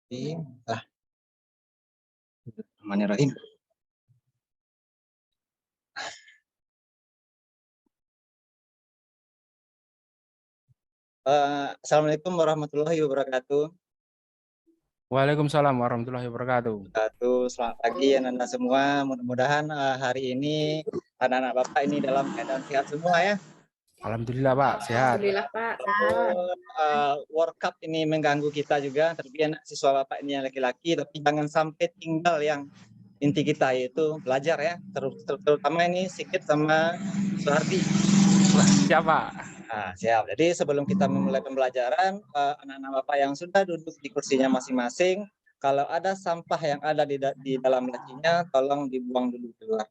Bismillahirrahmanirrahim. Assalamualaikum warahmatullahi wabarakatuh. Waalaikumsalam warahmatullahi wabarakatuh. Selamat pagi anak-anak semua. Mudah-mudahan hari ini anak-anak Bapak ini dalam keadaan sehat semua ya. Alhamdulillah Pak, sehat. Alhamdulillah Pak. World Cup ini mengganggu kita juga, tapi anak siswa Bapak ini yang laki-laki, tapi jangan sampai tinggal yang inti kita yaitu belajar ya. Terutama ini Sigit sama Suhardi. Siapa? Nah, siap. Jadi sebelum kita memulai pembelajaran, anak-anak Bapak yang sudah duduk di kursinya masing-masing, kalau ada sampah yang ada di dalam lacinya, tolong dibuang dulu keluar.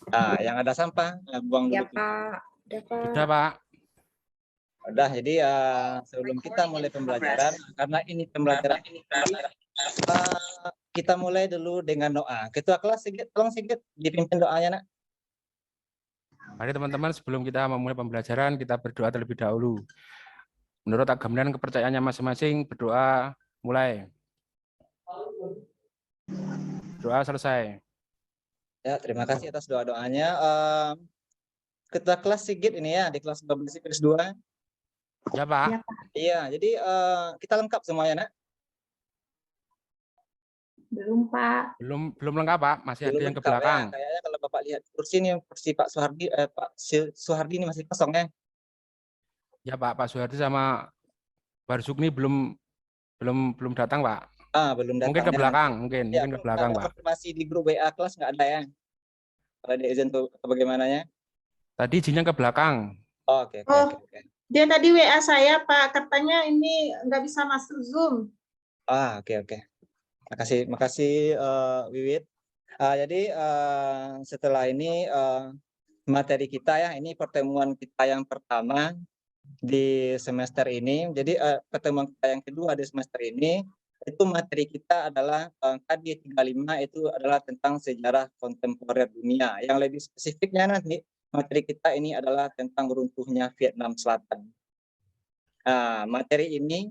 Nah, yang ada sampah, buang dulu. Ya Pak. Udah Pak. Sudah Pak. Udah, jadi sebelum kita mulai pembelajaran, karena ini pembelajaran kita mulai dulu dengan doa. Ketua kelas Sigit, tolong Sigit dipimpin doanya, Nak. Mari teman-teman, sebelum kita memulai pembelajaran, kita berdoa terlebih dahulu. Menurut agama dan kepercayaannya masing-masing, berdoa mulai. Doa selesai. Ya, terima kasih atas doa-doanya. Ketua kelas Sigit ini ya, di kelas 12 IPS 2. Ya Pak. Ya, Iya, jadi kita lengkap semuanya, Nak. Belum Pak. Belum lengkap Pak, masih ada yang ke belakang. Ya. Kayaknya kalau Bapak lihat kursi ini, kursi Pak Suhardi ini masih kosong ya. Ya Pak Suhardi sama Barsukni belum datang Pak. Belum datang. Mungkin ke belakang, mungkin ke belakang Pak. Masih di grup WA kelas nggak ada ya? Kalau dia izin tuh bagaimananya? Tadi izinnya ke belakang. Oke. Dia tadi WA saya Pak, katanya ini nggak bisa masuk Zoom. Oke. Makasih Wiwit. Jadi setelah ini materi kita ya, ini pertemuan kita yang pertama di semester ini. Jadi pertemuan kita yang kedua di semester ini, itu materi kita adalah KD35 itu adalah tentang sejarah kontemporer dunia. Yang lebih spesifiknya nanti materi kita ini adalah tentang runtuhnya Vietnam Selatan. Materi ini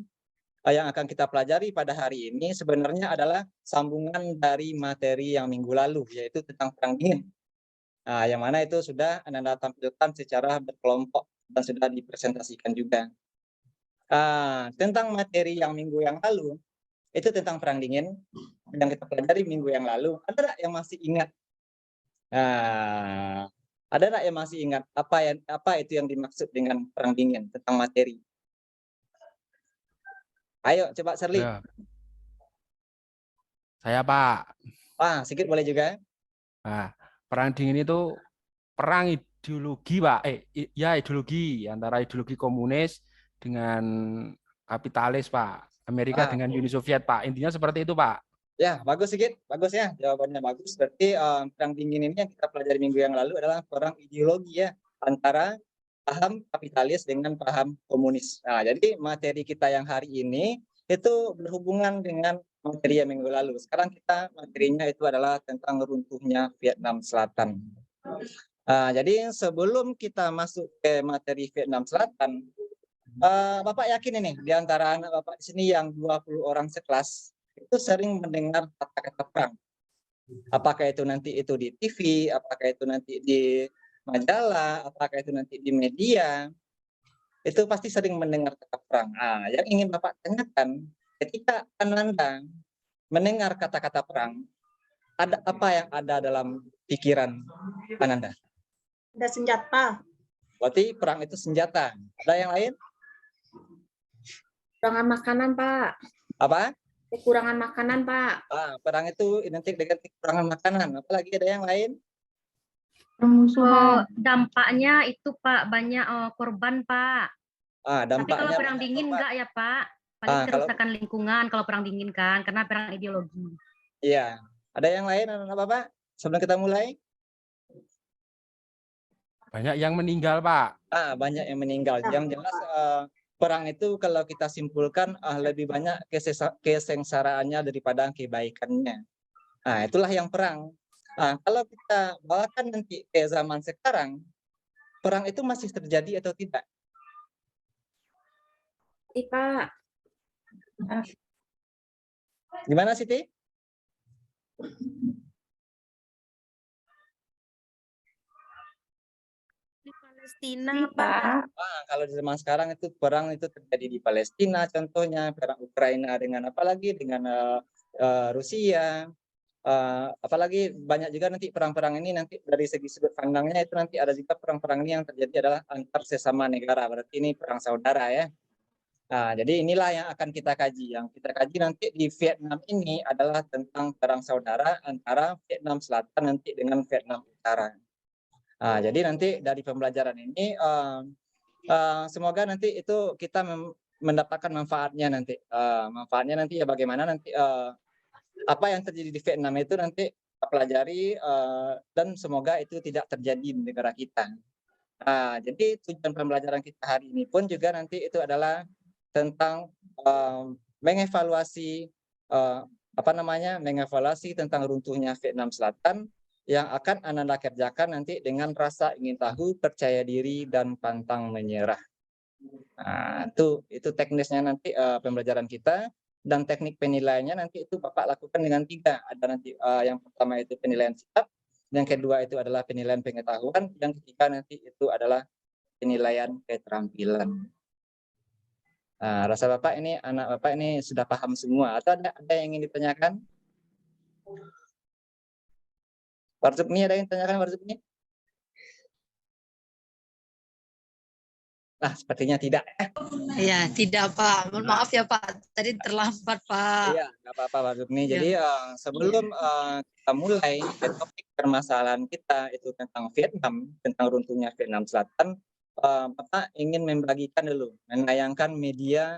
yang akan kita pelajari pada hari ini sebenarnya adalah sambungan dari materi yang minggu lalu, yaitu tentang Perang Dingin. Yang mana itu sudah Anda tampilkan secara berkelompok dan sudah dipresentasikan juga. Tentang materi yang minggu yang lalu, itu tentang Perang Dingin yang kita pelajari minggu yang lalu. Ada nggak yang masih ingat? Ada nggak yang masih ingat apa itu yang dimaksud dengan Perang Dingin tentang materi? Ayo, coba Serli. Ya. Saya Pak. Sedikit boleh juga. Perang Dingin itu perang ideologi Pak. Ideologi antara ideologi komunis dengan kapitalis Pak. Amerika dengan Uni Soviet Pak. Intinya seperti itu Pak. Ya, bagus sedikit. Bagus ya. Jawabannya bagus. Berarti Perang Dingin ini yang kita pelajari minggu yang lalu adalah perang ideologi ya. Antara paham kapitalis dengan paham komunis. Jadi materi kita yang hari ini itu berhubungan dengan materi yang minggu lalu. Sekarang kita materinya itu adalah tentang runtuhnya Vietnam Selatan. Jadi sebelum kita masuk ke materi Vietnam Selatan, Bapak yakin ini di antara anak Bapak di sini yang 20 orang sekelas itu sering mendengar kata-kata perang. Apakah itu nanti itu di TV, apakah itu nanti di majalah, apakah itu nanti di media, itu pasti sering mendengar kata perang. Yang ingin Bapak tanyakan, ketika Ananda mendengar kata-kata perang, ada apa yang ada dalam pikiran Ananda? Ada senjata. Berarti perang itu senjata. Ada yang lain? Kekurangan makanan Pak. Apa? Kekurangan makanan Pak. Perang itu identik dengan kekurangan makanan. Apalagi ada yang lain? Dampaknya itu Pak banyak korban Pak. Tapi kalau perang dingin enggak ya Pak? Paling kerusakan lingkungan kalau perang dingin kan, karena perang ideologi. Iya. Ada yang lain anak Bapak? Sebelum kita mulai? Banyak yang meninggal Pak. Banyak yang meninggal. Yang jelas perang itu kalau kita simpulkan lebih banyak kesengsaraannya daripada kebaikannya. Itulah yang perang. Kalau kita bawakan nanti ke zaman sekarang, perang itu masih terjadi atau tidak? Pak. Gimana Siti? Di Palestina, Iya, Pak. Kalau di zaman sekarang itu perang itu terjadi di Palestina, contohnya perang Ukraina dengan apalagi dengan Rusia, apalagi banyak juga nanti perang-perang ini nanti dari segi sudut pandangnya itu nanti ada juga perang-perang ini yang terjadi adalah antar sesama negara, berarti ini perang saudara ya. Nah, jadi inilah yang akan kita kaji. Yang kita kaji nanti di Vietnam ini adalah tentang perang saudara antara Vietnam Selatan nanti dengan Vietnam Utara. Nah, jadi nanti dari pembelajaran ini semoga nanti itu kita mendapatkan manfaatnya nanti. Manfaatnya nanti ya bagaimana nanti apa yang terjadi di Vietnam itu nanti kita pelajari dan semoga itu tidak terjadi di negara kita. Nah, jadi tujuan pembelajaran kita hari ini pun juga nanti itu adalah tentang mengevaluasi mengevaluasi tentang runtuhnya Vietnam Selatan yang akan Ananda kerjakan nanti dengan rasa ingin tahu, percaya diri, dan pantang menyerah. Nah, itu teknisnya nanti pembelajaran kita, dan teknik penilaiannya nanti itu Bapak lakukan dengan 3. Ada nanti yang pertama itu penilaian sikap, yang kedua itu adalah penilaian pengetahuan, yang ketiga nanti itu adalah penilaian keterampilan. Nah, rasa Bapak ini, anak Bapak ini sudah paham semua, atau ada yang ingin ditanyakan? Warzubni, ada yang ditanyakan Warzubni? Nah, sepertinya tidak. Ya, tidak Pak. Mohon maaf ya Pak. Tadi terlambat Pak. Iya, nggak apa-apa Warzubni. Jadi sebelum kita mulai ke topik permasalahan kita itu tentang Vietnam, tentang runtuhnya Vietnam Selatan, Bapak ingin membagikan dulu, menayangkan media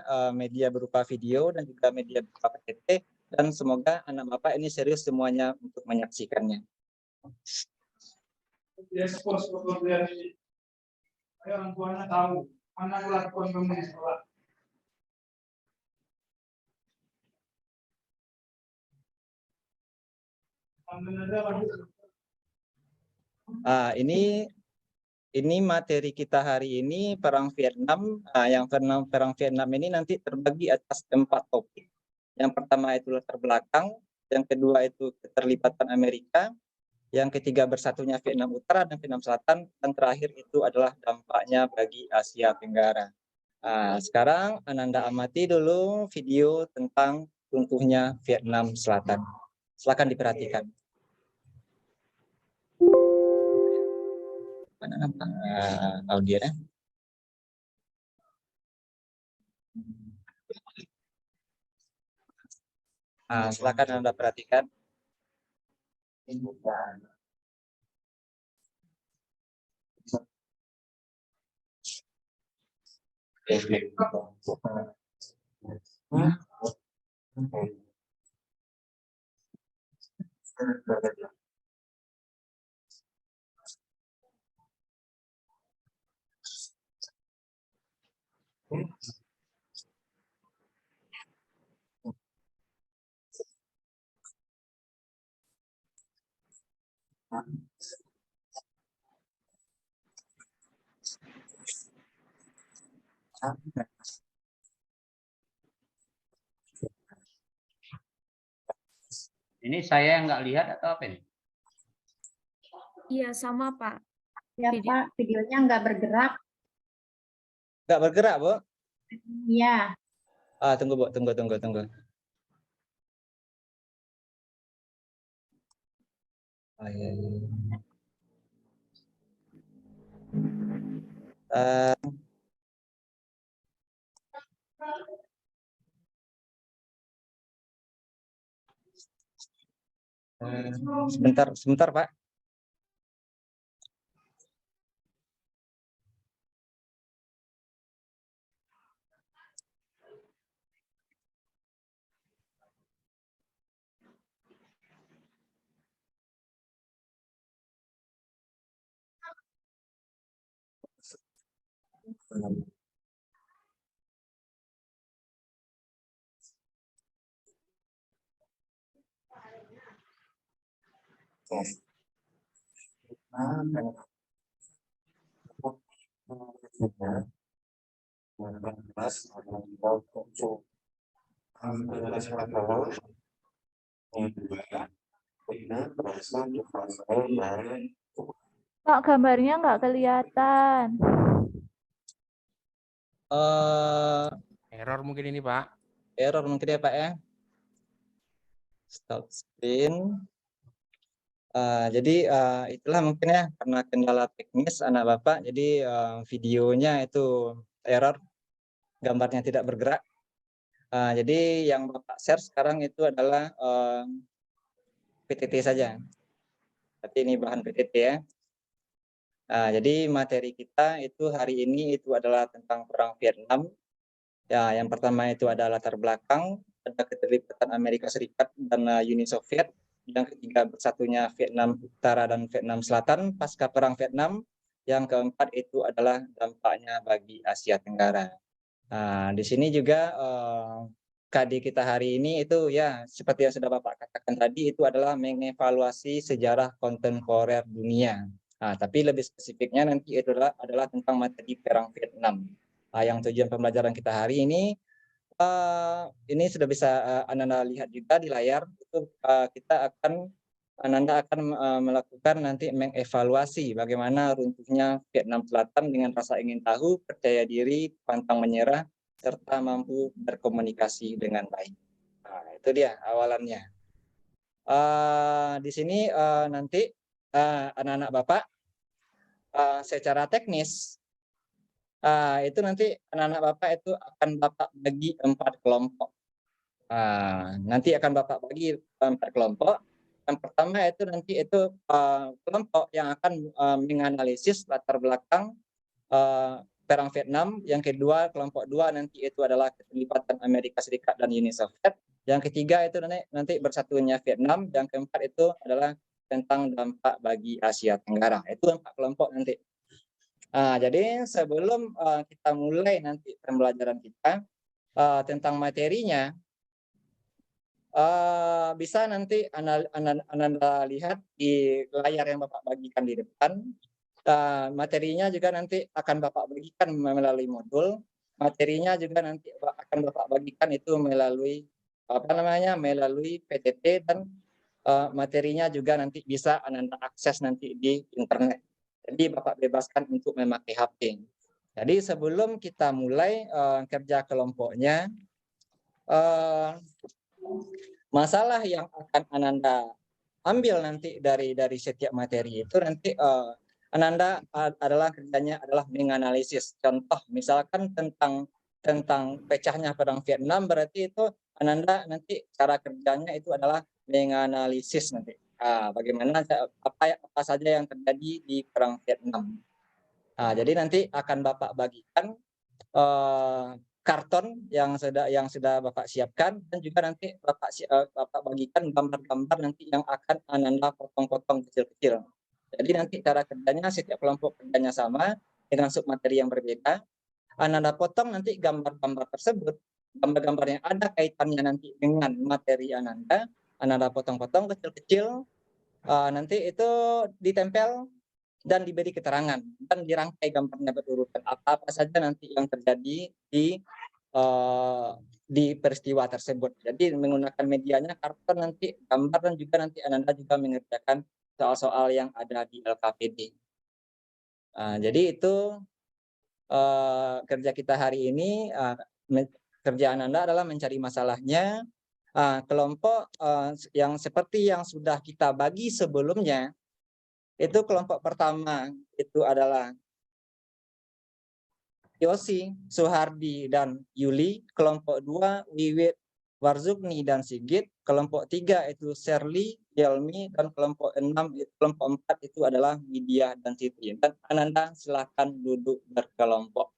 berupa video dan juga media berupa PPT, dan semoga anak Bapak ini serius semuanya untuk menyaksikannya. Orang tuanya tahu mana kelakuan kamu di sekolah. Ini materi kita hari ini perang Vietnam. Yang perang Vietnam ini nanti terbagi atas 4 topik. Yang pertama itu latar belakang, yang kedua itu keterlibatan Amerika, yang ketiga bersatunya Vietnam Utara dan Vietnam Selatan, dan terakhir itu adalah dampaknya bagi Asia Tenggara. Sekarang Ananda amati dulu video tentang runtuhnya Vietnam Selatan. Silakan diperhatikan. Mana nampak audionya? Silakan Anda perhatikan. Ini saya yang nggak lihat atau apa ini? Iya, sama Pak. Ya Pak, videonya nggak bergerak. Nggak bergerak, Bu? Iya. Tunggu, Bu. Tunggu. Sebentar, Pak. Pak, gambarnya nggak kelihatan. Error mungkin ini, Pak. Error mungkin ya, Pak ya. Stop screen. Jadi itulah mungkin ya, karena kendala teknis anak Bapak, jadi videonya itu error, gambarnya tidak bergerak. Jadi yang Bapak share sekarang itu adalah PTT saja. Tapi ini bahan PTT ya. Jadi materi kita itu hari ini itu adalah tentang perang Vietnam. Ya, yang pertama itu ada latar belakang, ada keterlibatan Amerika Serikat dan Uni Soviet. Yang ketiga bersatunya Vietnam Utara dan Vietnam Selatan pasca perang Vietnam. Yang keempat itu adalah dampaknya bagi Asia Tenggara. Di sini juga KD kita hari ini itu ya seperti yang sudah Bapak katakan tadi, itu adalah mengevaluasi sejarah kontemporer dunia. Tapi lebih spesifiknya nanti itu adalah tentang materi perang Vietnam. Yang tujuan pembelajaran kita hari ini sudah bisa Ananda lihat juga di layar. Itu Ananda akan melakukan nanti mengevaluasi bagaimana runtuhnya Vietnam Selatan dengan rasa ingin tahu, percaya diri, pantang menyerah, serta mampu berkomunikasi dengan baik. Itu dia awalannya. Di sini nanti anak-anak Bapak secara teknis itu nanti anak-anak Bapak itu akan Bapak bagi 4 kelompok. Nanti akan Bapak bagi 4 kelompok. Yang pertama itu nanti itu kelompok yang akan menganalisis latar belakang perang Vietnam. Yang kedua, kelompok 2 nanti itu adalah keterlibatan Amerika Serikat dan Uni Soviet. Yang ketiga itu nanti bersatunya Vietnam. Yang keempat itu adalah tentang dampak bagi Asia Tenggara. Itu 4 kelompok nanti. Jadi sebelum kita mulai nanti pembelajaran kita tentang materinya, bisa nanti Anda lihat di layar yang Bapak bagikan di depan. Materinya juga nanti akan Bapak bagikan melalui modul. Materinya juga nanti akan Bapak bagikan itu melalui melalui PTT, dan materinya juga nanti bisa Anda akses nanti di internet. Jadi Bapak bebaskan untuk memakai HP. Jadi sebelum kita mulai kerja kelompoknya, masalah yang akan Ananda ambil nanti dari setiap materi itu nanti Ananda adalah kerjanya adalah menganalisis. Contoh misalkan tentang pecahnya perang Vietnam, berarti itu Ananda nanti cara kerjanya itu adalah menganalisis nanti bagaimana apa saja yang terjadi di perang Vietnam. Jadi nanti akan Bapak bagikan karton yang sudah Bapak siapkan, dan juga nanti Bapak bagikan gambar-gambar nanti yang akan Ananda potong-potong kecil-kecil. Jadi nanti cara kerjanya setiap kelompok kerjanya sama dengan submateri yang berbeda. Ananda potong nanti gambar-gambar tersebut, gambar-gambar yang ada kaitannya nanti dengan materi Ananda potong-potong kecil-kecil, nanti itu ditempel dan diberi keterangan dan dirangkai gambarnya berurutan apa saja nanti yang terjadi di peristiwa tersebut. Jadi menggunakan medianya karton nanti gambar, dan juga nanti Ananda juga mengerjakan soal-soal yang ada di LKPD. Jadi itu kerja kita hari ini. Kerjaan Anda adalah mencari masalahnya. Kelompok yang seperti yang sudah kita bagi sebelumnya, itu kelompok pertama itu adalah Yosi, Suhardi, dan Yuli. Kelompok 2 Wiwit, Warzugni, dan Sigit. Kelompok 3 itu Sherly, Yelmi, dan kelompok 4 itu adalah Widya dan Siti. Dan Ananda silakan duduk berkelompok.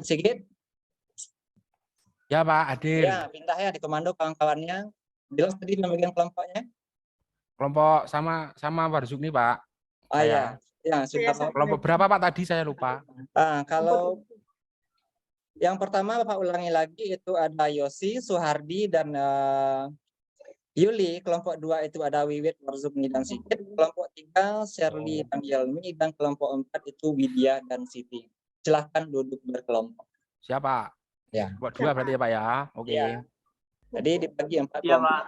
Sigit? Ya Pak, hadir. Ya, pindah ya di komando kawan-kawannya. Jelas tadi pembagian kelompoknya? Kelompok sama Warzugni Pak. Ya, sudah. Kelompok berapa Pak tadi, saya lupa. Kalau yang pertama Bapak ulangi lagi, itu ada Yosi, Suhardi, dan Yuli, kelompok 2 itu ada Wiwit, Marzukni, dan Sigit. Kelompok 3, Sherly dan Yelmi, dan kelompok 4 itu Widya dan Siti. Silahkan duduk berkelompok. Siapa? Ya. Kelompok 2 berarti ya Pak ya. Oke. Ya. Jadi dibagi 4 Iya, kelompok. Pak.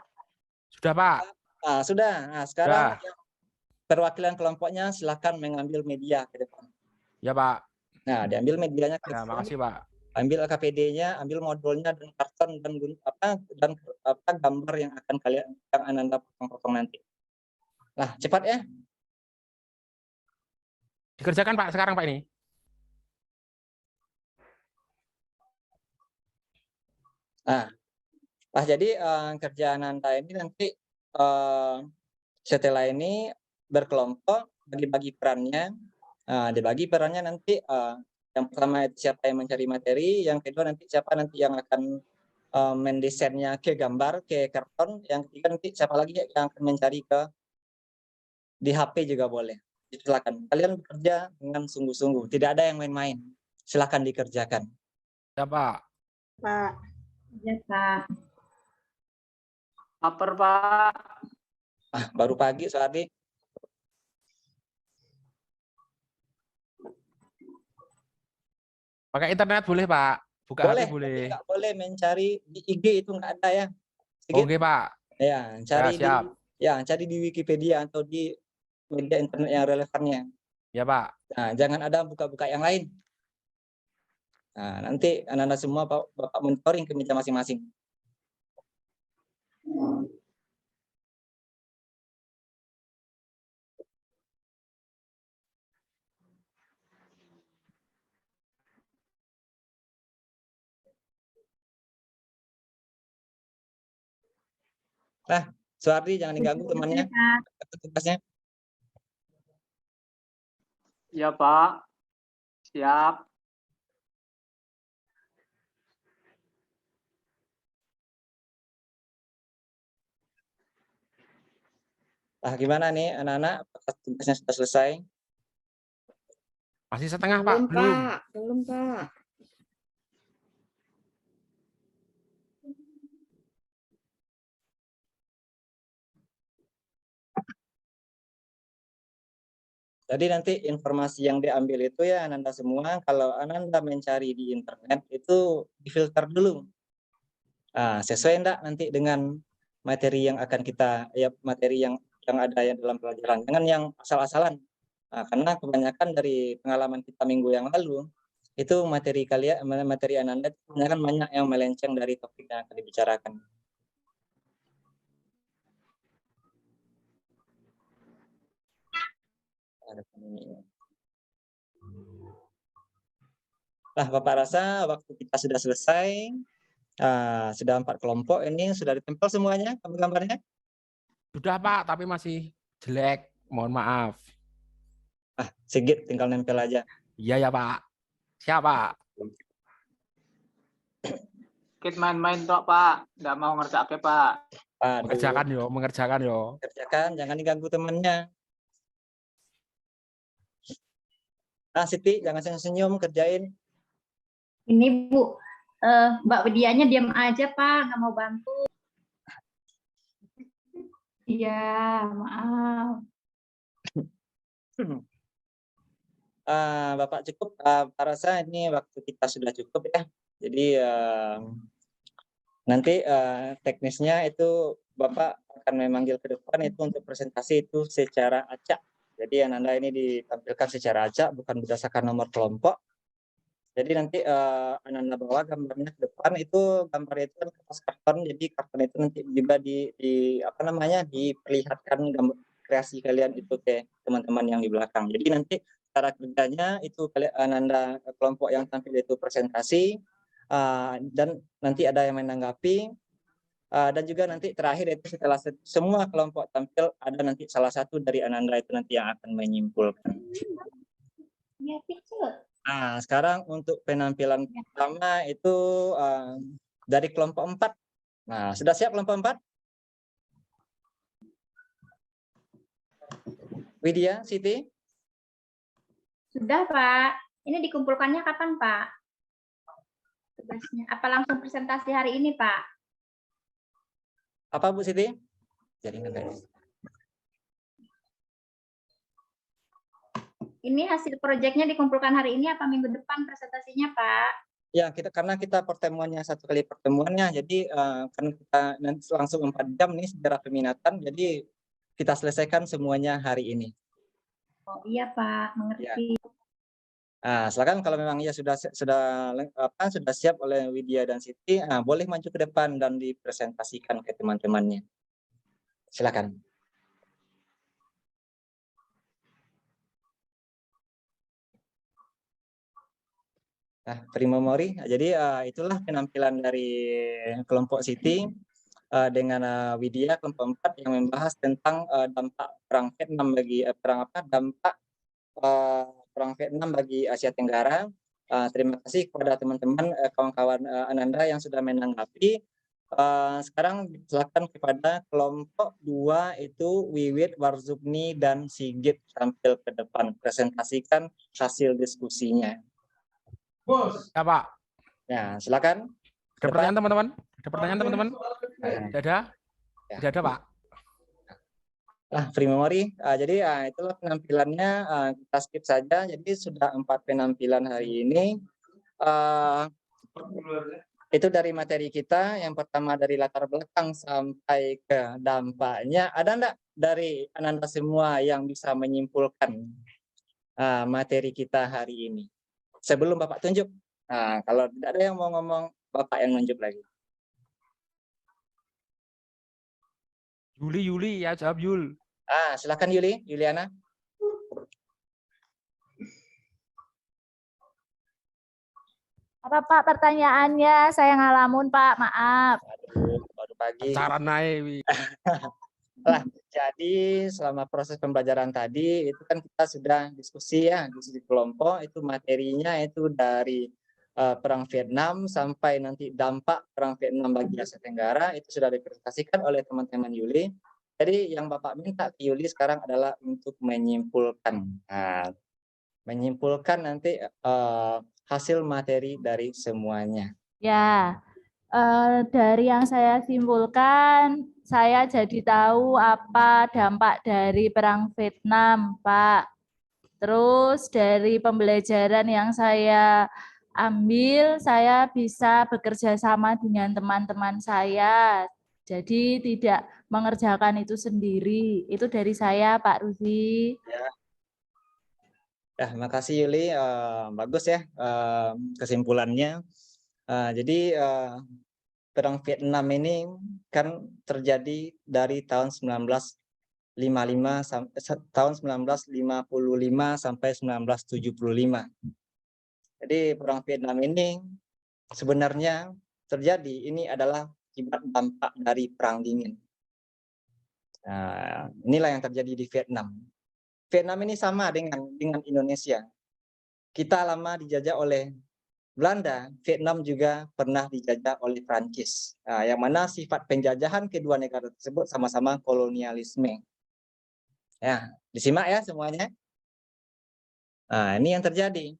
Sudah Pak. Sudah. Nah, sekarang Sudah. yang perwakilan kelompoknya silahkan mengambil media ke depan. Ya Pak. Nah, diambil medianya ke Ya, depan. makasih Pak. Ambil KPD-nya, ambil modulnya dan karton dan gambar yang akan yang Ananda potong-potong nanti. Nah, cepat ya. Dikerjakan Pak sekarang Pak ini. Nah, jadi kerjaan Ananda ini nanti setelah ini berkelompok, bagi perannya. Dibagi perannya nanti yang pertama itu siapa yang mencari materi, yang kedua nanti siapa nanti yang akan mendesainnya ke gambar, ke karton, yang ketiga nanti siapa lagi yang akan mencari di HP juga boleh. Silakan. Kalian bekerja dengan sungguh-sungguh, tidak ada yang main-main. Silakan dikerjakan. Ya Pak. Pak. Ya, Pak. Lapar, Pak. Baru pagi, Soardi. Pakai internet boleh Pak. Buka Boleh, HP boleh. nggak boleh mencari di IG itu nggak ada ya. Oke Pak. Ya, cari di Wikipedia atau di media internet yang relevannya. Ya Pak. Nah, jangan ada buka-buka yang lain. Nah, nanti anak-anak semua Bapak monitoring ke meja masing-masing. Nah, Soardi jangan diganggu temannya. Tugasnya. Iya, Pak. Siap. Nah, gimana nih anak-anak? Apakah tugasnya sudah selesai? Masih setengah Pak. Belum. Belum, Pak. Jadi nanti informasi yang diambil itu ya Ananda semua, kalau Ananda mencari di internet itu difilter dulu. Sesuai enggak nanti dengan materi yang akan kita materi yang ada yang dalam pelajaran. Jangan yang asal-asalan. Karena kebanyakan dari pengalaman kita minggu yang lalu itu materi Ananda kebanyakan banyak yang melenceng dari topik yang akan dibicarakan. Nah, Bapak rasa waktu kita sudah selesai. Sudah 4 kelompok ini sudah ditempel semuanya gambar-gambarnya? Sudah Pak, tapi masih jelek. Mohon maaf. Sigit tinggal nempel aja. Iya ya Pak. Siapa? Kita main-main tok, Pak. Nggak mau ngerjain, Pak. Mengerjakan yo. Kerjakan, jangan diganggu temannya. Siti, jangan senyum-senyum, kerjain. Ini Bu, Mbak Widianya diam aja Pak, nggak mau bantu. Iya, maaf. Bapak cukup, Pak rasa ini waktu kita sudah cukup ya. Jadi nanti teknisnya itu Bapak akan memanggil ke depan itu untuk presentasi itu secara acak. Jadi Ananda ini ditampilkan secara acak, bukan berdasarkan nomor kelompok. Jadi nanti Ananda bawa gambarnya ke depan, itu gambar itu kan kertas karton, jadi karton itu nanti juga diperlihatkan gambar kreasi kalian itu ke teman-teman yang di belakang. Jadi nanti cara kerjanya itu Ananda kelompok yang tampil itu presentasi, dan nanti ada yang menanggapi, dan juga nanti terakhir itu setelah semua kelompok tampil ada nanti salah satu dari Ananda itu nanti yang akan menyimpulkan. Sekarang untuk penampilan pertama itu dari kelompok 4. Nah, sudah siap kelompok 4? Widya, Siti? Sudah Pak. Ini dikumpulkannya kapan Pak? Tugasnya. Apa langsung presentasi hari ini Pak? Apa Bu Siti? jaringan tadi. Ini hasil proyeknya dikumpulkan hari ini apa minggu depan presentasinya, Pak? Ya, karena kita pertemuannya 1 kali pertemuannya, jadi kan kita nanti langsung 4 jam nih secara peminatan, jadi kita selesaikan semuanya hari ini. Oh iya Pak, mengerti. Nah, silakan kalau memang ya sudah siap oleh Widya dan Siti, boleh maju ke depan dan dipresentasikan ke teman-temannya. Silakan. Nah, Primo Mori, jadi itulah penampilan dari kelompok Siti dengan Widya kelompok 4 yang membahas tentang dampak perang Vietnam bagi dampak perang Vietnam bagi Asia Tenggara. Terima kasih kepada teman-teman kawan-kawan Ananda yang sudah menanggapi. Sekarang silakan kepada kelompok 2 itu Wiwit, Warzubni dan Sigit tampil ke depan, presentasikan hasil diskusinya. Bos. Ya, Pak. Ya, silakan. Ada pertanyaan teman-teman? Ada pertanyaan teman-teman? Tidak ada? Tidak ada, Pak. Primo Mori, jadi itulah penampilannya, kita skip saja. Jadi sudah 4 penampilan hari ini. Itu dari materi kita. Yang pertama dari latar belakang sampai ke dampaknya. Ada enggak dari Ananda semua yang bisa menyimpulkan materi kita hari ini? Sebelum Bapak tunjuk. Kalau tidak ada yang mau ngomong, Bapak yang nunjuk lagi. Yuli, ya jawab Yul. Silakan Yuliana. Apa Pak pertanyaannya? Saya ngalamun Pak, maaf. Aduh, baru pagi. Cara naik. Jadi selama proses pembelajaran tadi itu kan kita sudah diskusi kelompok, itu materinya itu dari perang Vietnam sampai nanti dampak perang Vietnam bagi Asia Tenggara itu sudah dipresentasikan oleh teman-teman Yuli. Jadi yang Bapak minta ke Yuli sekarang adalah untuk menyimpulkan, nanti hasil materi dari semuanya. Ya, dari yang saya simpulkan, saya jadi tahu apa dampak dari perang Vietnam, Pak. Terus dari pembelajaran yang saya ambil, saya bisa bekerja sama dengan teman-teman saya. Jadi tidak mengerjakan itu sendiri. Itu dari saya, Pak Ruzi. Ya, makasih Yuli, bagus ya kesimpulannya. Jadi perang Vietnam ini kan terjadi dari tahun 1955 sampai 1975. Jadi perang Vietnam ini sebenarnya terjadi ini adalah akibat dampak dari perang dingin. Inilah yang terjadi di Vietnam. Vietnam ini sama dengan Indonesia. Kita lama dijajah oleh Belanda, Vietnam juga pernah dijajah oleh Prancis. Yang mana sifat penjajahan kedua negara tersebut sama-sama kolonialisme. Ya, disimak ya semuanya. Ini yang terjadi.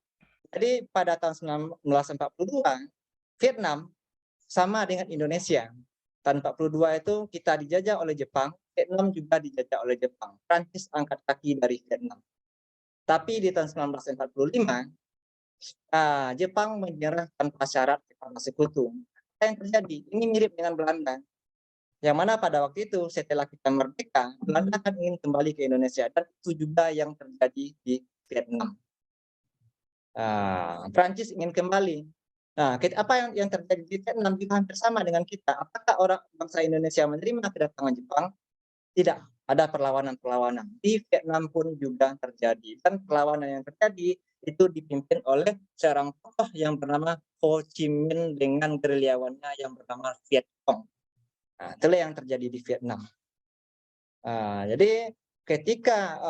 Jadi pada tahun 1942, Vietnam sama dengan Indonesia. Tahun 42 itu kita dijajah oleh Jepang, Vietnam juga dijajah oleh Jepang. Prancis angkat kaki dari Vietnam. Tapi di tahun 1945, Jepang menyerah tanpa syarat kepada sekutu. Apa yang terjadi? Ini mirip dengan Belanda. Yang mana pada waktu itu setelah kita merdeka, Belanda kan ingin kembali ke Indonesia. Dan itu juga yang terjadi di Vietnam. Prancis ingin kembali. Apa yang terjadi di Vietnam juga hampir sama dengan kita. Apakah orang bangsa Indonesia menerima kedatangan Jepang? Tidak. Ada perlawanan-perlawanan. Di Vietnam pun juga terjadi. Dan perlawanan yang terjadi itu dipimpin oleh seorang tokoh yang bernama Ho Chi Minh dengan gerilyawannya yang bernama Viet Cong. Itulah yang terjadi di Vietnam. Jadi ketika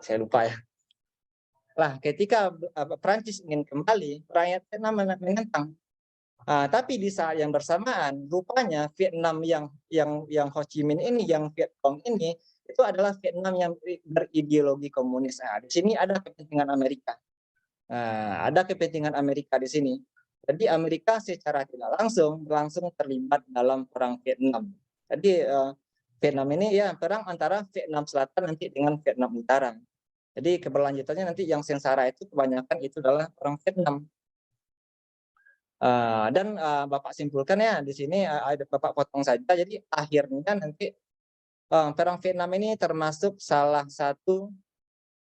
saya lupa ya. Ketika Prancis ingin kembali, rakyat Vietnam menentang. Tapi di saat yang bersamaan, rupanya Vietnam yang Ho Chi Minh ini, yang Viet Cong ini, itu adalah Vietnam yang berideologi komunis. Di sini ada kepentingan Amerika. Ada kepentingan Amerika di sini. Jadi Amerika secara tidak langsung terlibat dalam perang Vietnam. Jadi Vietnam ini ya perang antara Vietnam Selatan nanti dengan Vietnam Utara. Jadi keberlanjutannya nanti yang sengsara itu kebanyakan itu adalah perang Vietnam. Dan Bapak simpulkan ya di sini ada Bapak potong saja. Jadi akhirnya nanti perang Vietnam ini termasuk salah satu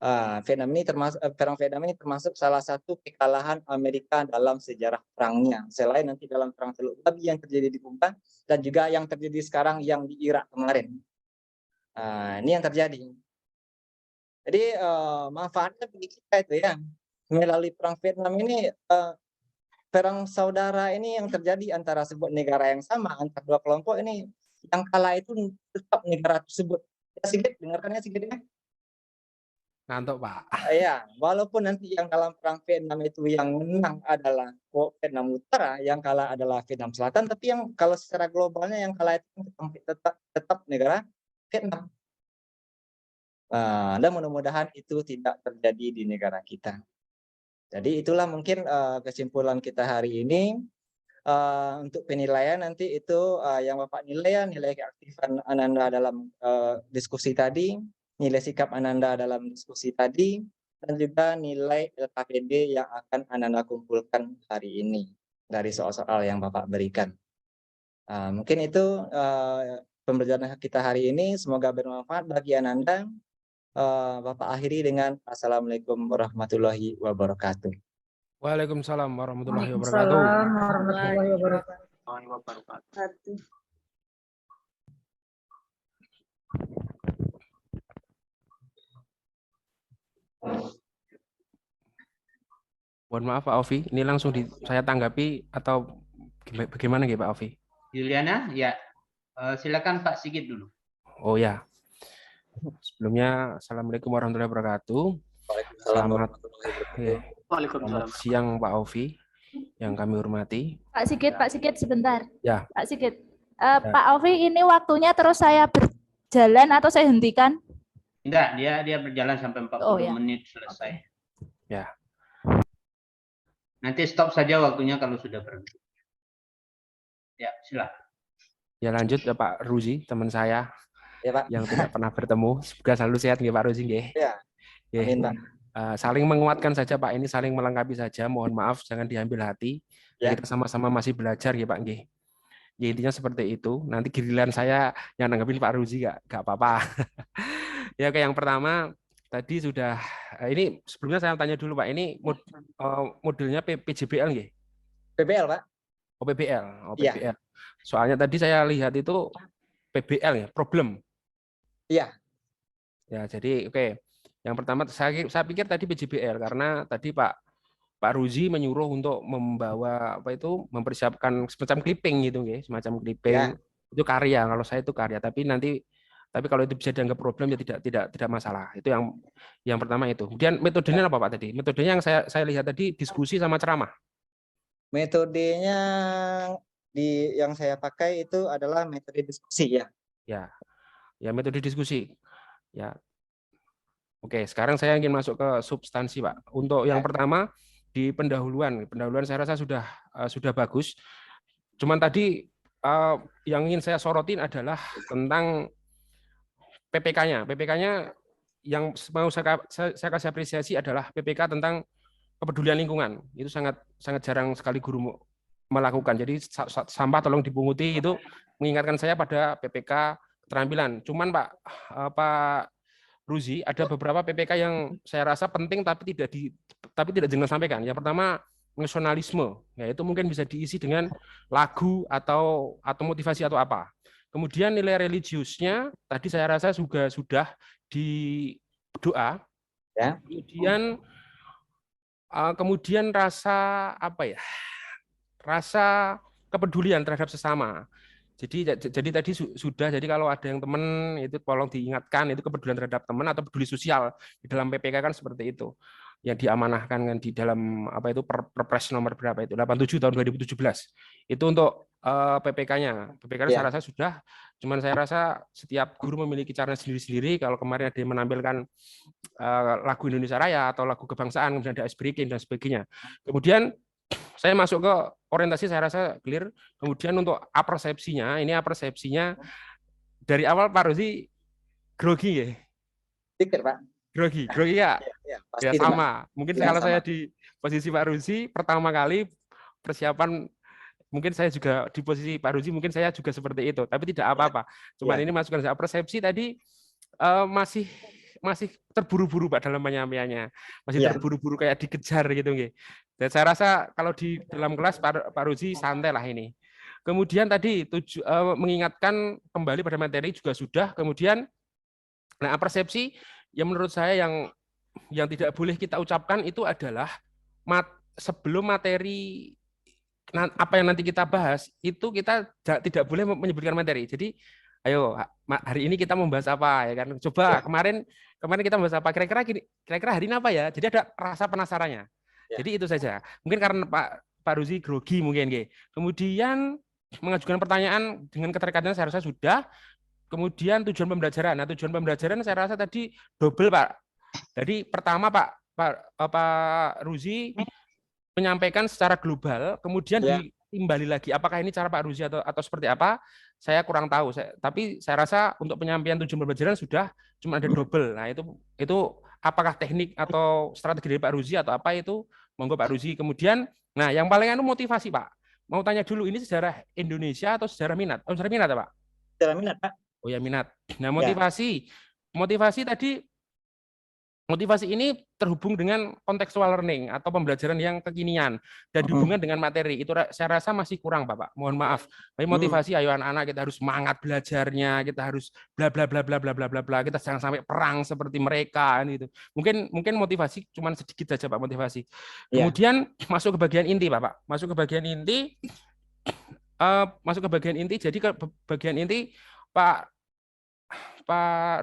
perang Vietnam ini termasuk salah satu kekalahan Amerika dalam sejarah perangnya. Selain nanti dalam perang Teluk Babi yang terjadi di Kuba dan juga yang terjadi sekarang yang di Irak kemarin. Ini yang terjadi. Jadi manfaatnya bagi kita itu ya melalui perang Vietnam ini perang saudara ini yang terjadi antara sebuah negara yang sama antara dua kelompok ini yang kalah itu tetap negara tersebut. Ya Sigit, dengarkannya Sigit ya. Ngantuk, Pak. Ya, walaupun nanti yang dalam perang Vietnam itu yang menang adalah Vietnam Utara, yang kalah adalah Vietnam Selatan, tapi yang kalau secara globalnya yang kalah itu tetap negara Vietnam. Dan mudah-mudahan itu tidak terjadi di negara kita. Jadi itulah mungkin kesimpulan kita hari ini. Untuk penilaian nanti itu yang Bapak nilai ya, nilai keaktifan Ananda dalam diskusi tadi, nilai sikap Ananda dalam diskusi tadi, dan juga nilai LKPD yang akan Ananda kumpulkan hari ini dari soal-soal yang Bapak berikan. Mungkin itu pembelajaran kita hari ini, semoga bermanfaat bagi Ananda. Bapak akhiri dengan Assalamualaikum warahmatullahi wabarakatuh. Waalaikumsalam warahmatullahi wabarakatuh. Waalaikumsalam warahmatullahi wabarakatuh. Mohon maaf Pak Ovi, ini langsung saya tanggapi atau bagaimana ya Pak Ovi? Juliana, ya silakan Pak Sigit dulu. Oh ya, sebelumnya Assalamualaikum warahmatullahi wabarakatuh. Selamat siang Pak Ovi yang kami hormati. Pak Sigit sebentar. Ya. Pak Sigit, Pak Ovi ini waktunya terus saya berjalan atau saya hentikan? Enggak, dia berjalan sampai 40 menit selesai. Ya. Nanti stop saja waktunya kalau sudah berhenti. Ya, silakan. Ya lanjut ya Pak Ruzi, teman saya ya, Pak. yang tidak pernah bertemu. Semoga selalu sehat nggih Pak Ruzi nggih. Ya. Amin, Pak. Saling menguatkan saja Pak, ini saling melengkapi saja. Mohon maaf, jangan diambil hati. Ya. Kita sama-sama masih belajar ya Pak nggih. Ya intinya seperti itu. Nanti giliran saya yang nanggapin Pak Ruzi nggak apa-apa. Ya kayak yang pertama tadi sudah ini sebelumnya saya tanya dulu Pak, ini modelnya PJBL nggih? PBL Pak. Oh PBL. Oh PBL. Ya. Soalnya tadi saya lihat itu PBL ya, problem. Iya. Ya, jadi oke. Yang pertama saya pikir tadi PJBL karena tadi Pak Ruzi menyuruh untuk membawa mempersiapkan semacam clipping gitu nggih, semacam clipping. Ya. Itu karya, kalau saya itu karya, tapi kalau itu bisa dianggap problem ya tidak masalah. Itu yang pertama itu. Kemudian metodenya apa Pak tadi? Metodenya yang saya lihat tadi diskusi sama ceramah. Metodenya yang saya pakai itu adalah metode diskusi ya. Ya metode diskusi. Ya. Oke, sekarang saya ingin masuk ke substansi Pak. Untuk yang pertama di pendahuluan saya rasa sudah bagus. Cuman tadi yang ingin saya sorotin adalah tentang PPK-nya. PPK-nya yang mau saya kasih apresiasi adalah PPK tentang kepedulian lingkungan. Itu sangat jarang sekali guru melakukan. Jadi sampah tolong dipunguti itu mengingatkan saya pada PPK keterampilan. Cuman Pak Ruzi, ada beberapa PPK yang saya rasa penting tapi tidak jelas sampaikan. Yang pertama nasionalisme, ya itu mungkin bisa diisi dengan lagu atau motivasi atau apa. Kemudian nilai religiusnya tadi saya rasa juga sudah di doa. Ya. Kemudian rasa rasa kepedulian terhadap sesama. Jadi tadi sudah. Jadi kalau ada yang teman itu tolong diingatkan itu kepedulian terhadap teman atau peduli sosial di dalam PPK kan seperti itu. Yang diamanahkan kan di dalam Perpres nomor berapa itu 87 tahun 2017. Itu untuk PPK-nya. PPK-nya saya rasa sudah. Cuman saya rasa setiap guru memiliki caranya sendiri-sendiri. Kalau kemarin ada yang menampilkan lagu Indonesia Raya atau lagu kebangsaan, kemudian ada ice breaking dan sebagainya. Kemudian saya masuk ke orientasi saya rasa clear. Kemudian untuk apersepsinya, ini apersepsinya dari awal Pak Rozi grogi ya. Pikir Pak. Grogi ya. Ya, Ya pasti itu, Pak. sama. Mungkin Ya, kalau sama. saya di posisi Pak Rozi pertama kali persiapan, mungkin saya juga di posisi Pak Rozi, mungkin saya juga seperti itu. Tapi tidak apa-apa. Cuman Ya. ini masukan saya persepsi tadi masih terburu-buru Pak dalam penyampaiannya. Masih Ya. terburu-buru kayak dikejar gitu nggih. Dan saya rasa kalau di dalam kelas Pak Rozi santai lah ini. Kemudian tadi mengingatkan kembali pada materi juga sudah. Kemudian nah persepsi yang menurut saya yang tidak boleh kita ucapkan itu adalah sebelum materi apa yang nanti kita bahas itu kita tidak boleh menyebutkan materi. Jadi ayo hari ini kita membahas apa ya kan? Coba kemarin kita membahas apa? Kira-kira hari ini apa ya? Jadi ada rasa penasarannya. Ya. Jadi itu saja. Mungkin karena Pak Rozi grogi mungkin nggih. Kemudian mengajukan pertanyaan dengan keterikatan saya rasa sudah. Kemudian tujuan pembelajaran. Nah, tujuan pembelajaran saya rasa tadi double, Pak. Jadi pertama Pak Rozi menyampaikan secara global, kemudian ditimbali lagi apakah ini cara Pak Rozi atau seperti apa, saya kurang tahu. Tapi saya rasa untuk penyampaian tujuan pembelajaran sudah cuma ada double. Nah, itu apakah teknik atau strategi dari Pak Rozi atau apa itu monggo Pak Rozi. Kemudian nah yang paling motivasi Pak. Mau tanya dulu ini sejarah Indonesia atau sejarah minat? Oh, sejarah minat ya, Pak? Sejarah minat, Pak. Oh ya minat. Nah, motivasi tadi ini terhubung dengan contextual learning atau pembelajaran yang kekinian dan dihubungkan dengan materi. Itu saya rasa masih kurang, Bapak. Mohon maaf. Tapi motivasi ayo anak-anak kita harus semangat belajarnya, kita harus bla bla bla bla bla bla bla bla. Kita jangan sampai perang seperti mereka gitu. Mungkin motivasi cuma sedikit saja, Pak, motivasi. Kemudian masuk ke bagian inti, Bapak. Masuk ke bagian inti. Jadi ke bagian inti Pak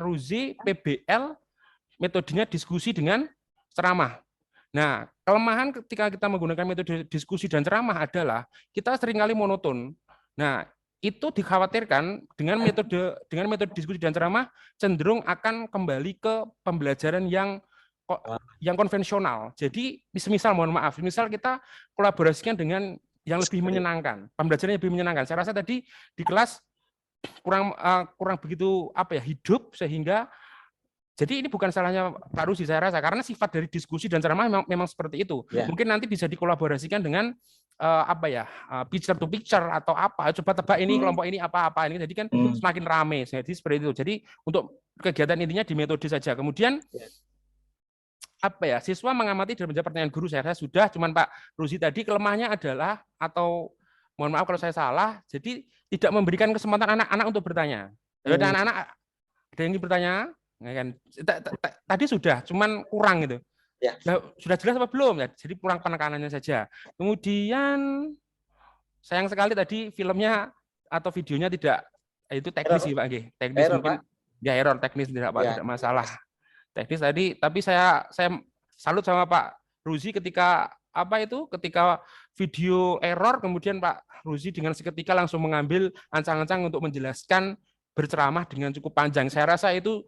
Rozi PBL metodenya diskusi dengan ceramah. Nah, kelemahan ketika kita menggunakan metode diskusi dan ceramah adalah kita seringkali monoton. Nah, itu dikhawatirkan dengan metode diskusi dan ceramah cenderung akan kembali ke pembelajaran yang konvensional. Jadi, misal kita kolaborasikan dengan yang lebih menyenangkan, pembelajaran yang lebih menyenangkan. Saya rasa tadi di kelas kurang begitu hidup sehingga jadi ini bukan salahnya Pak Rozi saya rasa karena sifat dari diskusi dan ceramah memang seperti itu. Mungkin nanti bisa dikolaborasikan dengan picture to picture atau apa. Coba tebak ini kelompok ini apa ini. Jadi kan semakin ramai. Jadi seperti itu. Jadi untuk kegiatan intinya di metode saja. Kemudian siswa mengamati dan menjawab pertanyaan guru saya rasa sudah. Cuman Pak Rozi tadi kelemahnya adalah atau mohon maaf kalau saya salah. Jadi tidak memberikan kesempatan anak-anak untuk bertanya. Ada anak-anak ada yang ingin bertanya. Tadi sudah, cuman kurang gitu. Nah, sudah jelas apa belum? Ya, jadi kurang penekanannya saja. Kemudian sayang sekali tadi filmnya atau videonya tidak itu teknis sih Pak. Teknis error, mungkin Pak. Error teknis tidak Pak, tidak masalah. Teknis tadi, tapi saya salut sama Pak Rozi ketika ketika video error kemudian Pak Rozi dengan seketika langsung mengambil ancang-ancang untuk menjelaskan berceramah dengan cukup panjang. Saya rasa itu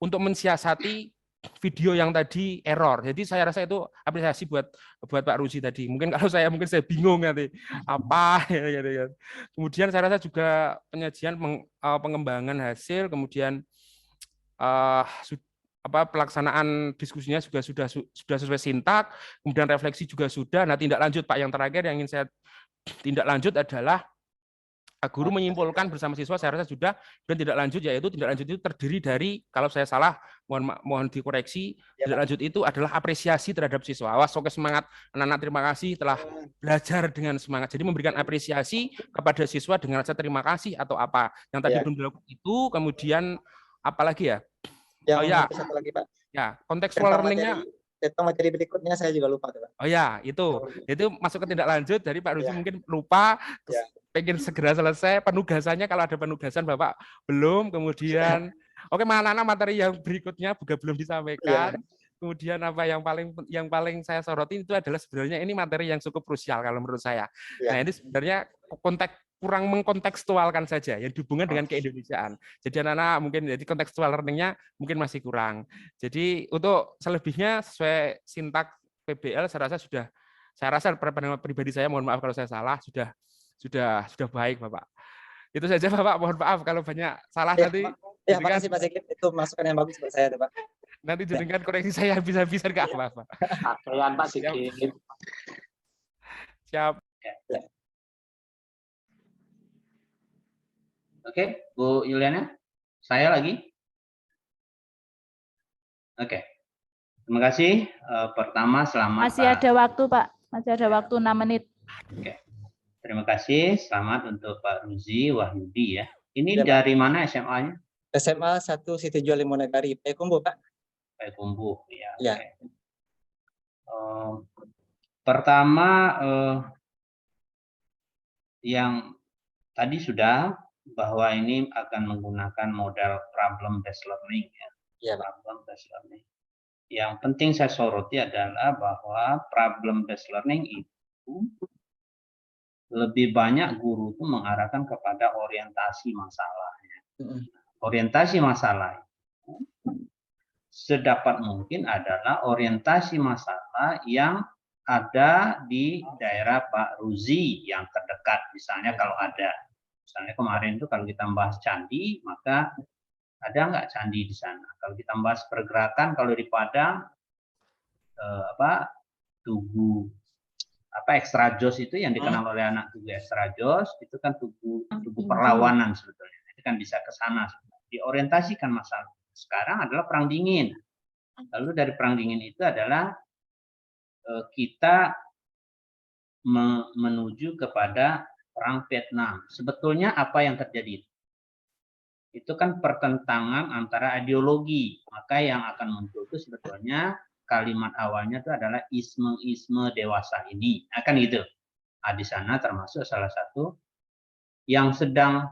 untuk mensiasati video yang tadi error. Jadi saya rasa itu apresiasi buat Pak Rozi tadi. Mungkin saya bingung nanti apa ya. Kemudian saya rasa juga penyajian pengembangan hasil, kemudian pelaksanaan diskusinya juga sudah sesuai sintak, kemudian refleksi juga sudah. Nah, tindak lanjut Pak yang terakhir yang ingin saya tindak lanjut adalah guru menyimpulkan bersama siswa saya rasa sudah, dan tindak lanjut itu terdiri dari kalau saya salah mohon dikoreksi. Tindak lanjut itu adalah apresiasi terhadap siswa. Awas oke semangat anak-anak, terima kasih telah belajar dengan semangat. Jadi memberikan apresiasi kepada siswa dengan rasa terima kasih atau apa yang tadi belum dilakukan itu. Kemudian apalagi ya? Satu lagi Pak. Ya, contextual learning-nya. Materi berikutnya saya juga lupa Pak. Oh ya, itu masuk ke tindak lanjut dari Pak Rozi mungkin lupa. Pengen segera selesai penugasannya, kalau ada penugasan Bapak belum, kemudian oke anak-anak materi yang berikutnya juga belum disampaikan. Kemudian yang paling saya soroti itu adalah sebenarnya ini materi yang cukup krusial kalau menurut saya. Nah, ini sebenarnya kurang mengkontekstualkan saja yang dihubungkan dengan keindonesiaan. Jadi anak-anak mungkin jadi kontekstual learning-nya mungkin masih kurang. Jadi untuk selebihnya sesuai sintak PBL saya rasa sudah Saya rasa pandangan pribadi saya, mohon maaf kalau saya salah, sudah baik Bapak. Itu saja Bapak, mohon maaf kalau banyak salah Ya, nanti. ya makasih Pak Sigit, itu masukan yang bagus buat saya tuh, Pak. Nanti jenengan koreksi saya habis-habisan nggak apa-apa. Pakaian Pak Sigit. Siap. Oke, Bu Yuliana, saya lagi. Oke, terima kasih. Pertama, selamat. Masih ada waktu, Pak. Masih ada waktu 6 menit. Oke. Terima kasih. Selamat untuk Pak Ruzi Wahyudi ya. Ini Ya, Pak. dari mana SMA-nya? SMA 1 Sitijual Limonegari, Payakumbuh, Pak. Payakumbuh ya. Ya. Oke. Pertama, yang tadi sudah bahwa ini akan menggunakan model problem based learning ya. Ya, Pak. Problem based learning. Yang penting saya soroti adalah bahwa problem based learning itu lebih banyak guru itu mengarahkan kepada orientasi masalah. Orientasi masalah itu sedapat mungkin adalah orientasi masalah yang ada di daerah Pak Ruzi yang terdekat. Misalnya kalau ada, misalnya kemarin itu kalau kita bahas candi, maka ada nggak candi di sana? Kalau kita bahas pergerakan, kalau di Padang, Tugu Extra Jos itu yang dikenal oleh anak Tugu Extra Jos, itu kan tugu perlawanan sebetulnya. Itu kan bisa ke sana. Diorientasikan masalah. Sekarang adalah perang dingin. Lalu dari perang dingin itu adalah kita menuju kepada perang Vietnam. Sebetulnya apa yang terjadi? Itu kan pertentangan antara ideologi. Maka yang akan muncul itu sebetulnya kalimat awalnya itu adalah isme dewasa ini. Akan gitu. Nah, di sana termasuk salah satu yang sedang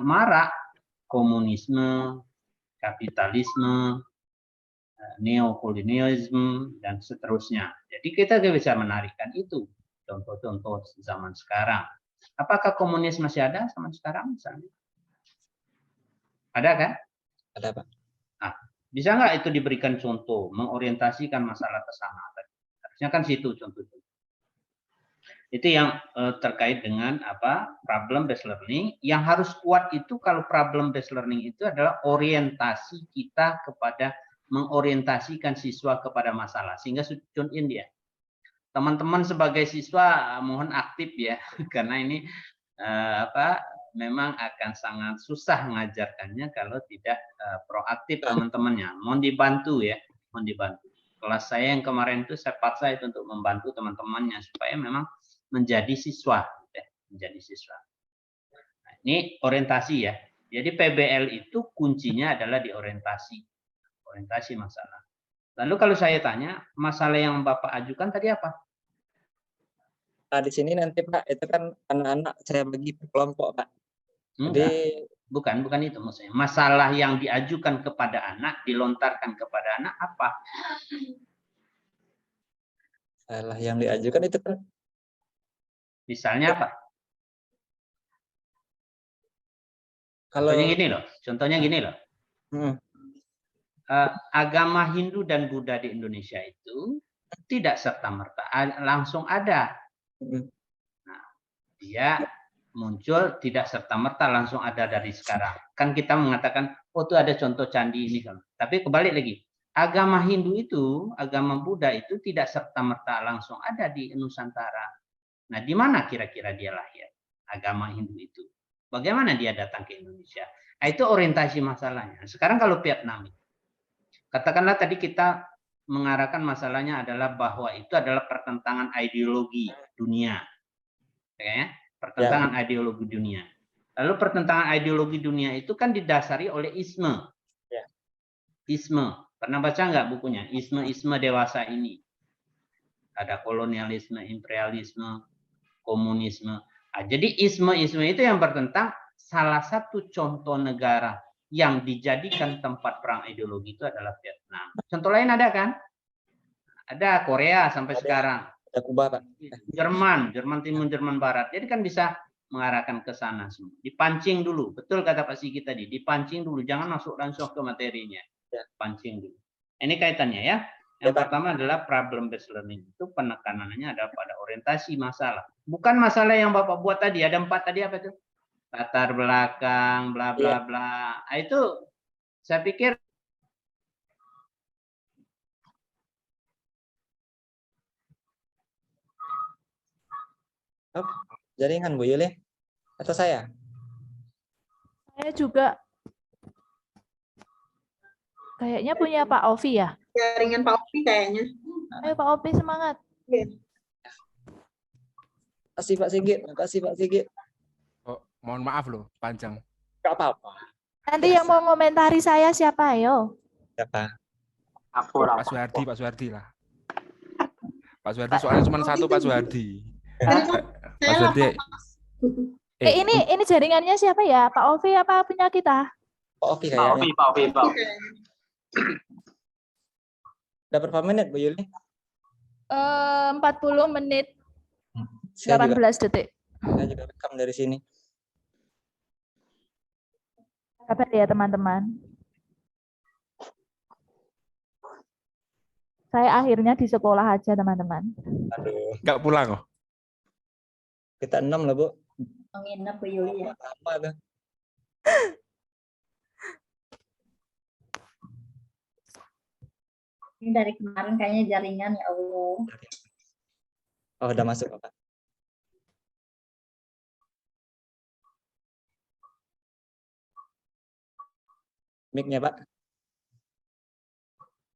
marak komunisme, kapitalisme, neokolonialisme dan seterusnya. Jadi kita bisa menarikkan itu contoh-contoh zaman sekarang. Apakah komunis masih ada zaman sekarang misalnya? Ada kan? Ada, Pak. Nah, bisa nggak itu diberikan contoh, mengorientasikan masalah ke sana? Harusnya kan situ contoh-contoh. Itu yang terkait dengan problem based learning. Yang harus kuat itu kalau problem based learning itu adalah orientasi kita kepada mengorientasikan siswa kepada masalah sehingga tune in dia. Teman-teman sebagai siswa mohon aktif ya karena ini memang akan sangat susah mengajarkannya kalau tidak proaktif teman-temannya. Mohon dibantu ya, mohon dibantu. Kelas saya yang kemarin itu saya paksa itu untuk membantu teman-temannya supaya memang menjadi siswa, ya, menjadi siswa. Nah, ini orientasi ya. Jadi PBL itu kuncinya adalah di orientasi masalah. Lalu kalau saya tanya, masalah yang Bapak ajukan tadi apa? Nah, di sini nanti Pak, itu kan anak-anak saya bagi per kelompok, Pak. Jadi bukan itu maksudnya. Masalah yang diajukan kepada anak, dilontarkan kepada anak apa? Masalah yang diajukan itu kan misalnya apa? Contohnya gini loh. Agama Hindu dan Buddha di Indonesia itu tidak serta-merta langsung ada. Nah, dia muncul tidak serta-merta langsung ada dari sekarang. Kan kita mengatakan, oh itu ada contoh candi ini kan. Tapi kebalik lagi, agama Hindu itu, agama Buddha itu tidak serta-merta langsung ada di Nusantara. Nah, di mana kira-kira dia lahir? Agama Hindu itu. Bagaimana dia datang ke Indonesia? Nah, itu orientasi masalahnya. Sekarang kalau Vietnam, katakanlah tadi kita mengarahkan masalahnya adalah bahwa itu adalah pertentangan ideologi dunia. Ya, pertentangan ideologi dunia. Lalu pertentangan ideologi dunia itu kan didasari oleh isme. Ya. Isme. Pernah baca nggak bukunya? Isme dewasa ini. Ada kolonialisme, imperialisme, komunisme. Nah, jadi isme itu yang bertentang. Salah satu contoh negara yang dijadikan tempat perang ideologi itu adalah Vietnam. Contoh lain ada kan? Ada Korea sampai sekarang. Ada Kuba, Pak. Jerman Timur, Jerman Barat. Jadi kan bisa mengarahkan ke sana semua. Dipancing dulu. Betul kata Pak Sigit tadi. Dipancing dulu. Jangan masuk langsung ke materinya. Pancing dulu. Ini kaitannya ya. Yang pertama adalah problem based learning. Itu penekanannya adalah pada orientasi masalah. Bukan masalah yang Bapak buat tadi. Ada 4 tadi apa itu? Latar belakang, bla bla bla. Nah, itu saya pikir jaringan Bu Yuli atau saya? Saya juga kayaknya punya Pak Ovi ya. Jaringan Pak Ovi kayaknya. Ayo Pak Ovi semangat. Makasih Pak Sigit, makasih Pak Sigit. Oh, mohon maaf loh, panjang. Gak apa-apa. Nanti yang mau komentari saya siapa? Ayo. Siapa? Pak Suhardi, Pak Suhardi lah. Pak Suhardi soalnya cuma satu Pak Suhardi. Pak Suhardi. Ini jaringannya siapa ya? Pak Ovi apa punya kita? Pak Ovi kayaknya. Pak Ovi. Udah berapa menit Bu Yuli? 40 menit Saya 18 juga, detik. saya juga rekam dari sini. Kabar ya teman-teman. Saya akhirnya di sekolah aja teman-teman. Aduh, Nggak pulang kok. kita 6 lah Bu. Nginep Bu Yuli ya. Lama tuh. Ini dari kemarin kayaknya jaringan ya Allah. Oh, udah masuk Pak. Mic-nya Pak.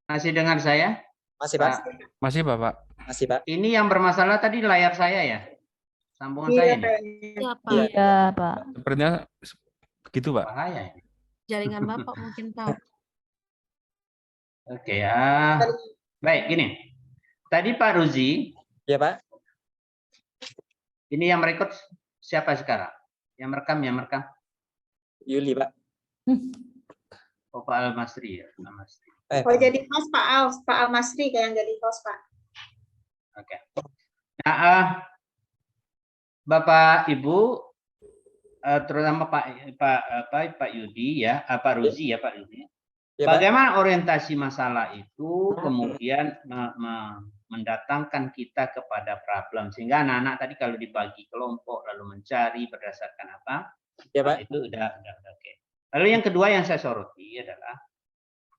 Masih dengar saya? Masih Pak. Masih Bapak. Masih Pak. Ini yang bermasalah tadi layar saya ya? Sambungan saya nih? Iya, Pak. Iya Pak. Sepertinya begitu Pak. Bahaya ya. Jaringan Bapak mungkin Pak. Oke ya. Baik, gini. Tadi Pak Ruzi, Ya Pak. ini yang merekod siapa sekarang? Yang merekam? Yuli Pak. Oh, Pak Al-Masri ya. Al-Masri. Oh, jadi host Pak Al-Masri kayak jadi host Pak. Oke. Nah, Bapak Ibu, terutama Pak Yudi ya, Pak Ruzi ya Pak Yudi. Ya, Pak. Bagaimana orientasi masalah itu kemudian mendatangkan kita kepada problem, sehingga anak-anak tadi kalau dibagi kelompok lalu mencari berdasarkan apa? Ya Pak. Itu udah oke. Lalu yang kedua yang saya soroti adalah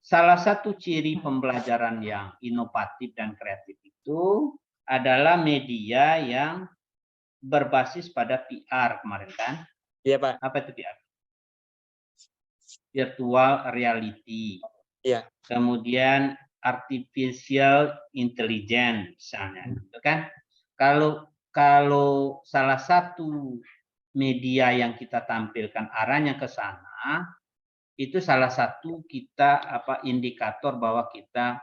salah satu ciri pembelajaran yang inovatif dan kreatif itu adalah media yang berbasis pada PR kemarin kan? Iya Pak. Apa itu PR? Virtual reality. Iya. Kemudian artificial intelligence misalnya, gitu kan? Kalau salah satu media yang kita tampilkan arahnya ke sana, itu salah satu kita indikator bahwa kita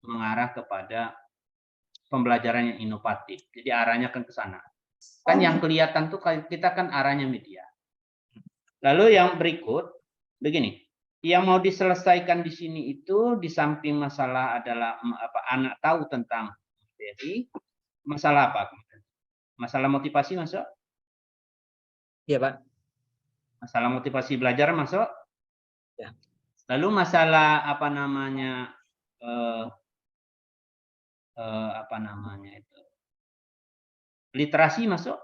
mengarah kepada pembelajaran yang inovatif. Jadi arahnya kan ke sana. Kan yang kelihatan tuh kita kan arahnya media. Lalu yang berikut begini, yang mau diselesaikan di sini itu di samping masalah adalah anak tahu tentang materi, masalah apa? Masalah motivasi masuk? Iya Pak. Masalah motivasi belajar masuk? Ya. Lalu masalah itu? Literasi masuk?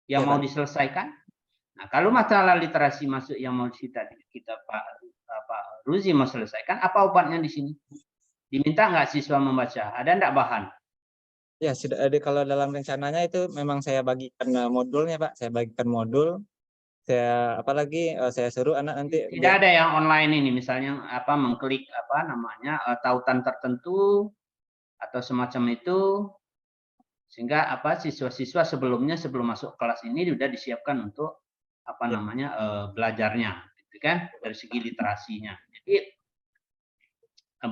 Yang Ya, mau Pak. diselesaikan? Nah, kalau masalah literasi masuk yang mau kita Pak Ruzi mau selesaikan, apa obatnya di sini? Diminta nggak siswa membaca? Ada enggak bahan? Ya, sudah ada. Kalau dalam rencananya itu memang saya bagikan modulnya Pak. Saya bagikan modul. Saya suruh anak nanti. Tidak ada yang online ini, misalnya mengklik tautan tertentu atau semacam itu, sehingga siswa-siswa sebelum masuk kelas ini sudah disiapkan untuk belajarnya, gitu kan, dari segi literasinya. Jadi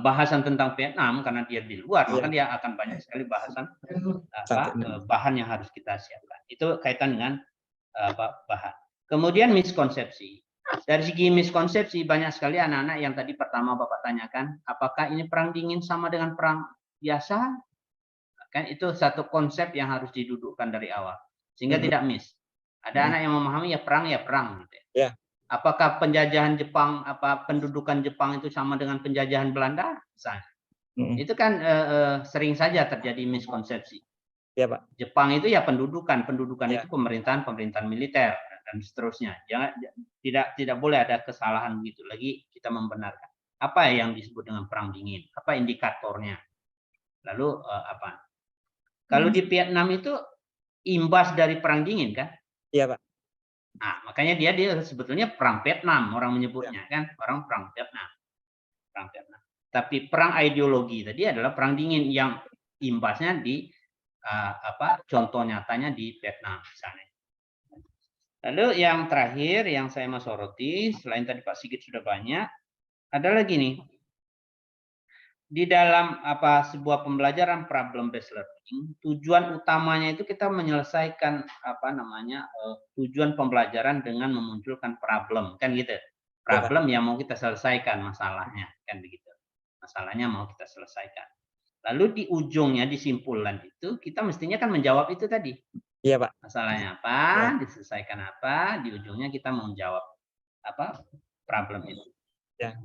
bahasan tentang Vietnam karena dia di luar, maka dia akan banyak sekali bahan yang harus kita siapkan. Itu kaitan dengan bahan. Kemudian miskonsepsi. Dari segi miskonsepsi banyak sekali anak-anak yang tadi pertama Bapak tanyakan, apakah ini perang dingin sama dengan perang biasa? Kan itu satu konsep yang harus didudukkan dari awal sehingga tidak miss. Ada anak yang memahami ya perang gitu. Ya. Apakah penjajahan Jepang, pendudukan Jepang itu sama dengan penjajahan Belanda? Misalnya. Itu kan sering saja terjadi miskonsepsi. Ya, Pak. Jepang itu ya pendudukan itu pemerintahan militer dan seterusnya. Tidak boleh ada kesalahan begitu. Lagi kita membenarkan. Apa yang disebut dengan perang dingin? Apa indikatornya? Lalu apa? Kalau di Vietnam itu imbas dari perang dingin kan? Iya, Pak. Nah, makanya dia sebetulnya perang Vietnam orang menyebutnya kan, orang perang Vietnam. Tapi perang ideologi tadi adalah perang dingin yang imbasnya di contoh nyatanya di Vietnam misalnya. Lalu yang terakhir yang saya mau soroti, selain tadi Pak Sigit sudah banyak, ada lagi nih. Di dalam sebuah pembelajaran problem based learning, tujuan utamanya itu kita menyelesaikan tujuan pembelajaran dengan memunculkan problem, kan gitu. Problem yang mau kita selesaikan masalahnya, kan begitu. Masalahnya mau kita selesaikan. Lalu di ujungnya, di simpulan itu kita mestinya kan menjawab itu tadi. Iya, Pak. Masalahnya apa, diselesaikan apa, di ujungnya kita mau menjawab problem itu. Ya.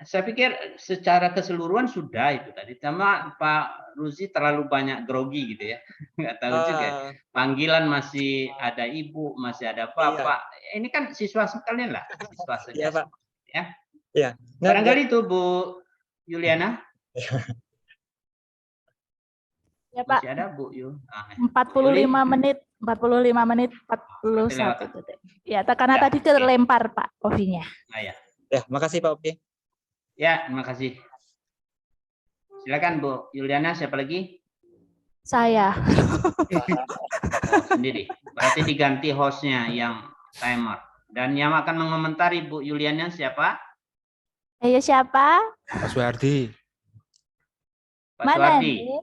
Saya pikir secara keseluruhan sudah itu tadi. Sama Pak Ruzi terlalu banyak grogi gitu ya. Nggak tahu juga. Panggilan masih ada ibu, masih ada bapak. Iya. Ini kan siswa sekalian lah. Siswa saja. Iya, Pak. Ya. Iya. Barangkali itu Bu Yuliana. Ya, Pak. Masih ada Bu Yul. 45 menit, 41 detik. Ya, karena tadi terlempar Pak Ovinya. Nah, ya. Ya, makasih Pak Ovi. Ya, terima kasih. Silakan Bu Yuliana, siapa lagi? Saya. Sendiri. Berarti diganti hostnya yang timer. Dan yang akan mengomentari Bu Yuliana siapa? Ayo siapa? Pak Suhardi. Pak Mana Suhardi. ini?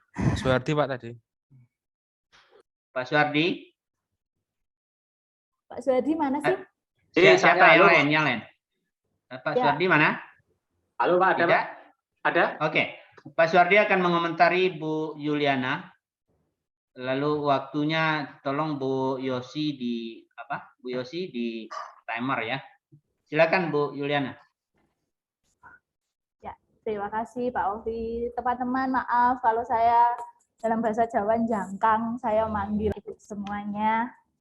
Pak Suhardi Pak tadi. Pak Suhardi. Pak Suhardi mana sih? Siapa yang lain? Pak Suhardi mana? Halo Pak, ada Tidak? Pak? Ada? Oke. Pak Suhardi akan mengomentari Bu Yuliana. Lalu waktunya tolong Bu Yosi Bu Yosi di timer ya. Silakan Bu Yuliana. Ya, terima kasih Pak Ovi. Teman-teman, maaf kalau saya dalam bahasa Jawa jangkang, saya manggil itu semuanya.